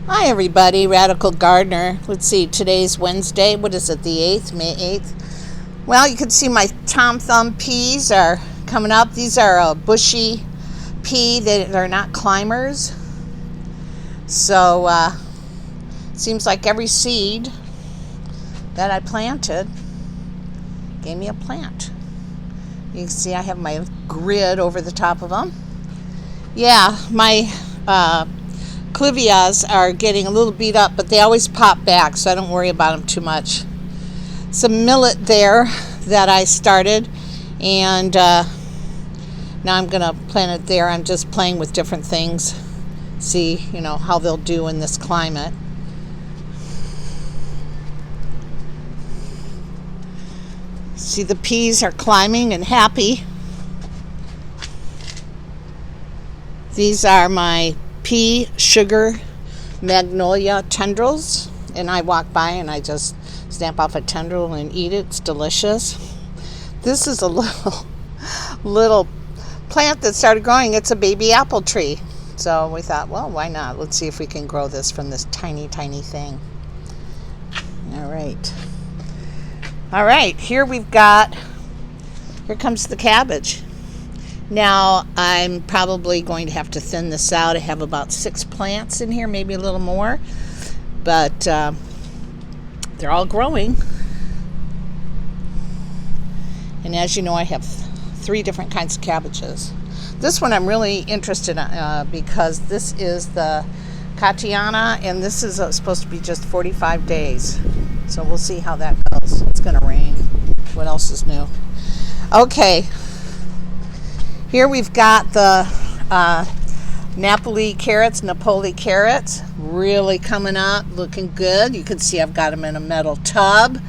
Hi everybody, Radical Gardener. Let's see, today's Wednesday. What is it, the 8th, May 8th? Well, you can see my Tom Thumb peas are coming up. These are a bushy pea. They're not climbers. So, seems like every seed that I planted gave me a plant. You can see I have my grid over the top of them. Yeah, my clivias are getting a little beat up, but they always pop back, so I don't worry about them too much. Some millet there that I started, and now I'm going to plant it there. I'm just playing with different things, see, how they'll do in this climate. See, the peas are climbing and happy. These are my pea sugar magnolia tendrils, and I walk by and I just snap off a tendril and eat it. It's delicious. This is a little plant that started growing. It's a baby apple tree, so we thought, well, why not? Let's see if we can grow this from this tiny thing. All right, here comes the cabbage. Now, I'm probably going to have to thin this out. I have about 6 plants in here, maybe a little more. But they're all growing. And as you know, I have 3 different kinds of cabbages. This one I'm really interested in because this is the Katiana, and this is supposed to be just 45 days. So we'll see how that goes. It's going to rain. What else is new? Okay. Here we've got the Napoli carrots, really coming up, looking good. You can see I've got them in a metal tub.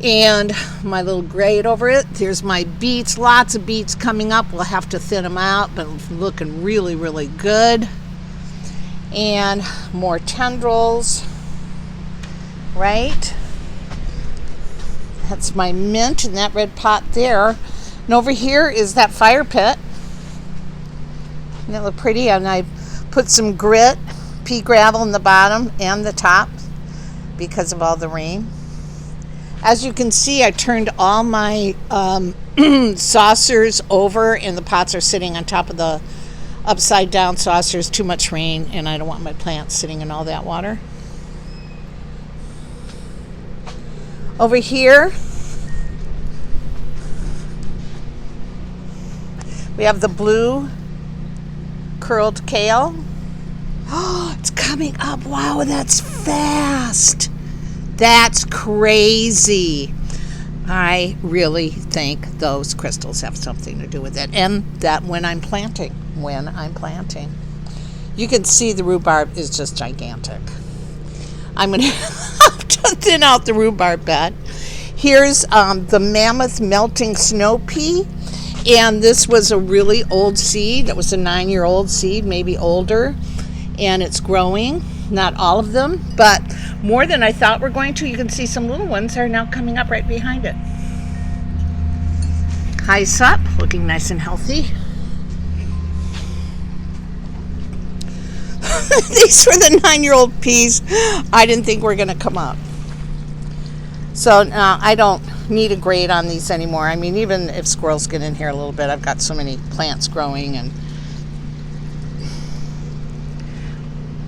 And my little grate over it. There's my beets, lots of beets coming up. We'll have to thin them out, but looking really good. And more tendrils, right? That's my mint in that red pot there. And over here is that fire pit. Doesn't that look pretty? And I put some grit, pea gravel in the bottom and the top because of all the rain. As you can see, I turned all my saucers over, and the pots are sitting on top of the upside down saucers. Too much rain, and I don't want my plants sitting in all that water. Over here, we have the blue curled kale. Oh, it's coming up. Wow, that's fast. That's crazy. I really think those crystals have something to do with it. And that when I'm planting. You can see the rhubarb is just gigantic. I'm going to have to thin out the rhubarb bed. Here's the mammoth melting snow pea. And this was a really old seed. It was a 9-year-old seed, maybe older. And it's growing. Not all of them, but more than I thought were going to. You can see some little ones are now coming up right behind it. Hyssop, looking nice and healthy. These were the 9-year-old peas I didn't think were going to come up. So now I don't need a grate on these anymore. I mean, even if squirrels get in here a little bit, I've got so many plants growing, and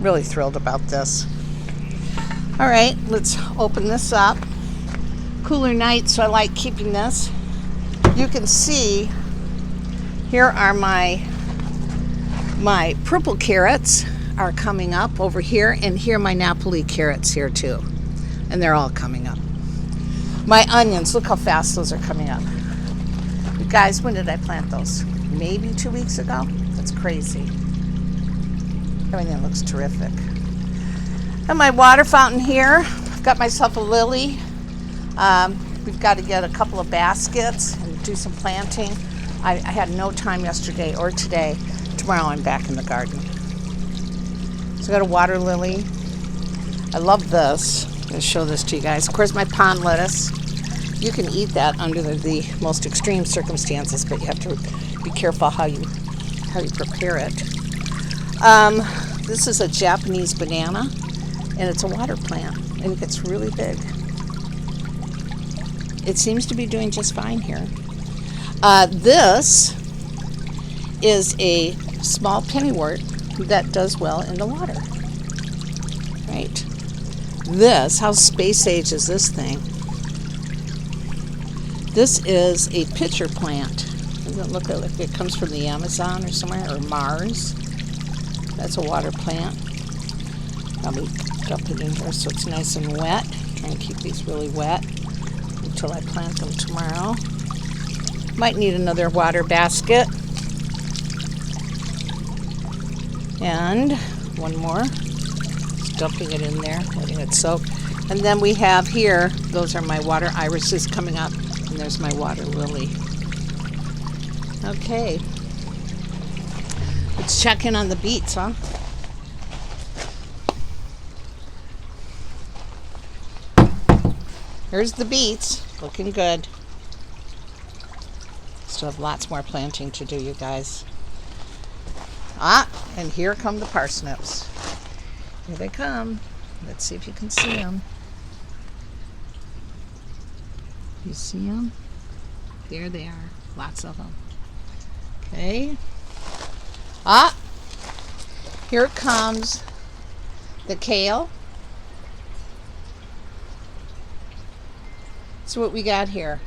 really thrilled about this. All right, let's open this up. Cooler night, so I like keeping this. You can see here are my purple carrots are coming up over here, and here are my Napoli carrots here too, and they're all coming up. My onions, look how fast those are coming up. You guys, when did I plant those? Maybe 2 weeks ago? That's crazy. Everything looks terrific. And my water fountain here. I've got myself a lily. We've got to get a couple of baskets and do some planting. I had no time yesterday or today. Tomorrow I'm back in the garden. So I got a water lily. I love this. I'm going to show this to you guys. Of course, my pond lettuce. You can eat that under the most extreme circumstances, but you have to be careful how you prepare it. This is a Japanese banana, and it's a water plant, and it gets really big. It seems to be doing just fine here. This is a small pennywort that does well in the water. Right. This, how space age is this thing? This is a pitcher plant. Doesn't look like it comes from the Amazon or somewhere, or Mars. That's a water plant. Probably dump it in here so it's nice and wet. Try and keep these really wet until I plant them tomorrow. Might need another water basket. And one more. Just dumping it in there, letting it soak. And then we have here, those are my water irises coming up. And there's my water lily. Okay. Let's check in on the beets, huh? Here's the beets. Looking good. Still have lots more planting to do, you guys. And here come the parsnips. Here they come. Let's see if you can see them. You see them? There they are. Lots of them. Okay. Here comes the kale. So what we got here.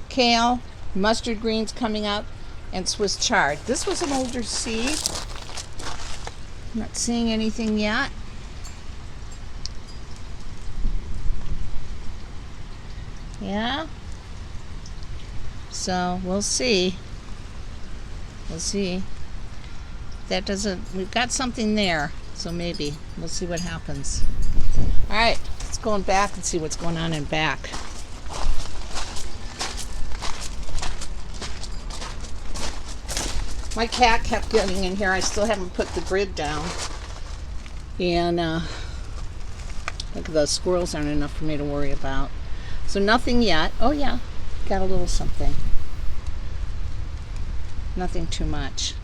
Kale, mustard greens coming up, and Swiss chard. This was an older seed. I'm not seeing anything yet. Yeah. So we'll see. We'll see. That doesn't, we've got something there. So maybe we'll see what happens. All right, let's go in back and see what's going on in back. My cat kept getting in here. I still haven't put the grid down. And look, the squirrels aren't enough for me to worry about. So nothing yet. Oh yeah, got a little something. Nothing too much.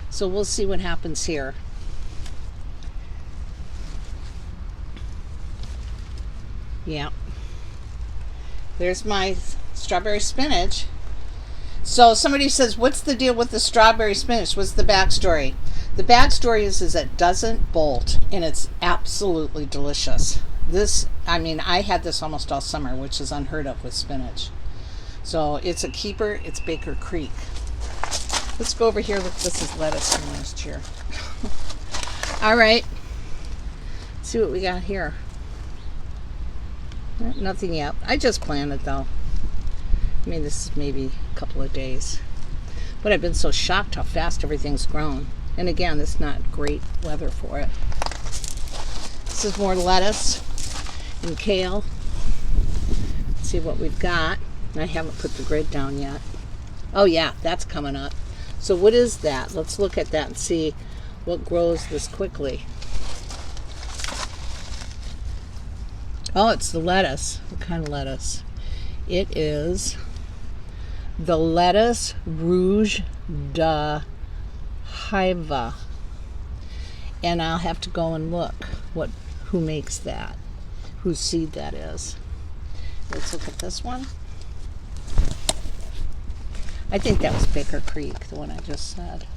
So we'll see what happens here. Yeah. There's my strawberry spinach. So somebody says, what's the deal with the strawberry spinach? What's the backstory? The backstory is it doesn't bolt, and it's absolutely delicious. I had this almost all summer, which is unheard of with spinach. So it's a keeper. It's Baker Creek. Let's go over here. Look, this is lettuce from last year. All right. Let's see what we got here. Nothing yet. I just planted, though. I mean, this is maybe a couple of days. But I've been so shocked how fast everything's grown. And again, it's not great weather for it. This is more lettuce and kale. Let's see what we've got. I haven't put the grid down yet. Oh yeah, that's coming up. So what is that? Let's look at that and see what grows this quickly. Oh, it's the lettuce. What kind of lettuce? It is the lettuce Rouge de Hiva. And I'll have to go and look who makes that, whose seed that is. Let's look at this one. I think that was Baker Creek, the one I just said.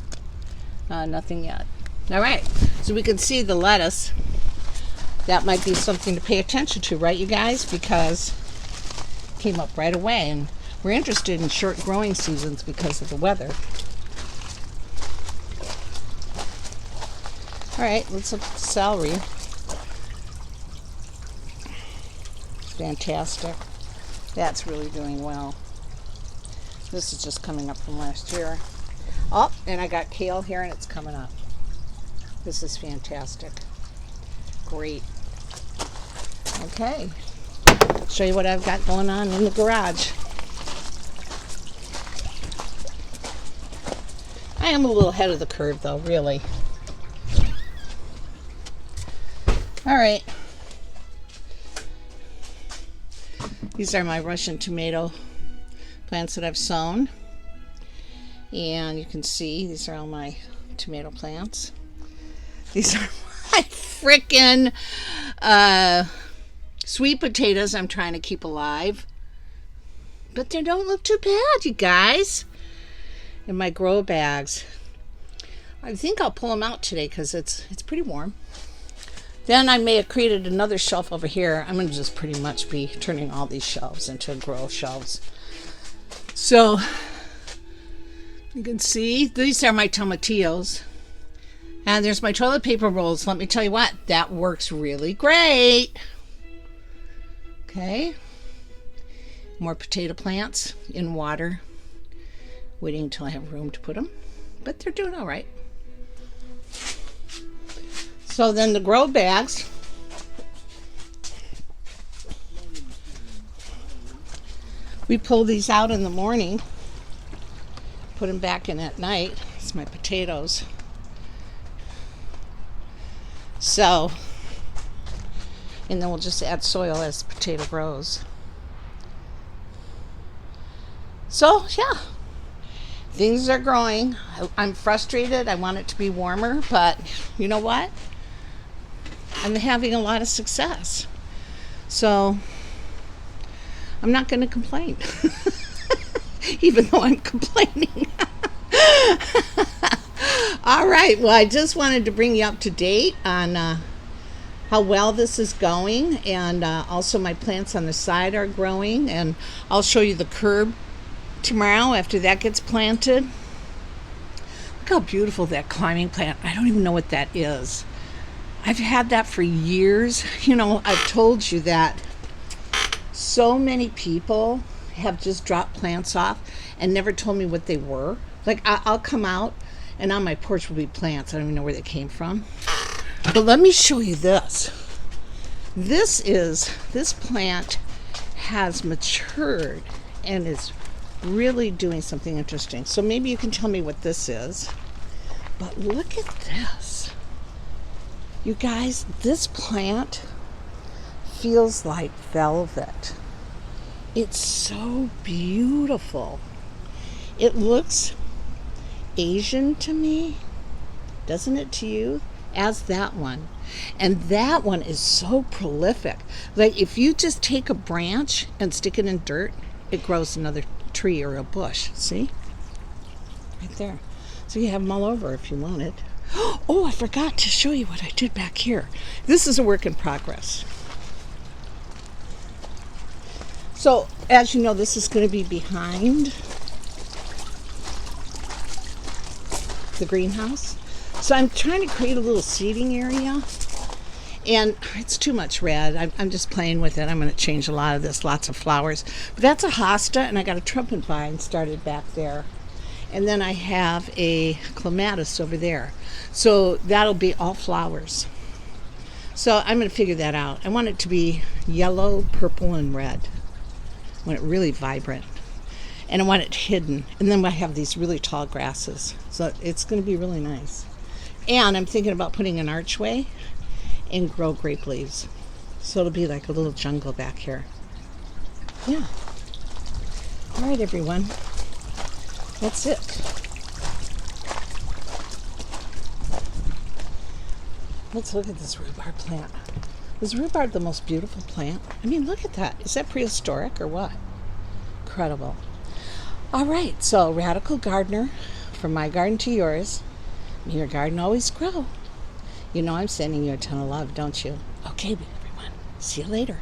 Nothing yet. All right, so we can see the lettuce. That might be something to pay attention to, right, you guys? Because it came up right away, and we're interested in short growing seasons because of the weather. All right, let's look at the celery. Fantastic. That's really doing well. This is just coming up from last year. Oh, and I got kale here, and it's coming up. This is fantastic. Great. Okay. I'll show you what I've got going on in the garage. I am a little ahead of the curve, though, really. All right. These are my Russian tomato plants that I've sown. And you can see these are all my tomato plants. These are my frickin' sweet potatoes I'm trying to keep alive. But they don't look too bad, you guys. In my grow bags. I think I'll pull them out today because it's pretty warm. Then I may have created another shelf over here. I'm going to just pretty much be turning all these shelves into grow shelves. So you can see these are my tomatillos. And there's my toilet paper rolls. Let me tell you what, that works really great. Okay. More potato plants in water. Waiting until I have room to put them. But they're doing all right. So then the grow bags. We pull these out in the morning. Put them back in at night. It's my potatoes. So, and then we'll just add soil as the potato grows. So, yeah, things are growing. I'm frustrated. I want it to be warmer, but you know what? I'm having a lot of success. So, I'm not going to complain, even though I'm complaining. All right, well, I just wanted to bring you up to date on how well this is going, and also my plants on the side are growing, and I'll show you the curb tomorrow after that gets planted. Look how beautiful that climbing plant. I don't even know what that is. I've had that for years. You know, I've told you that so many people have just dropped plants off and never told me what they were. Like, I'll come out and on my porch will be plants. I don't even know where they came from. But let me show you this. This plant has matured and is really doing something interesting. So maybe you can tell me what this is. But look at this. You guys, this plant feels like velvet. It's so beautiful. It looks Asian to me, doesn't it to you? As that one. And that one is so prolific. Like if you just take a branch and stick it in dirt, it grows another tree or a bush. See? Right there. So you have them all over if you want it. Oh, I forgot to show you what I did back here. This is a work in progress. So, as you know, this is going to be behind the greenhouse. So I'm trying to create a little seating area. And it's too much red. I'm just playing with it. I'm going to change a lot of this, lots of flowers. But that's a hosta, and I got a trumpet vine started back there. And then I have a clematis over there. So that'll be all flowers. So I'm going to figure that out. I want it to be yellow, purple, and red. I want it really vibrant. And I want it hidden. And then I have these really tall grasses. So it's going to be really nice. And I'm thinking about putting an archway and grow grape leaves. So it'll be like a little jungle back here. Yeah. All right, everyone. That's it. Let's look at this rhubarb plant. Is rhubarb the most beautiful plant? I mean, look at that. Is that prehistoric or what? Incredible. All right, so Radical Gardener, from my garden to yours. May your garden always grow. You know I'm sending you a ton of love, don't you? Okay, everyone. See you later.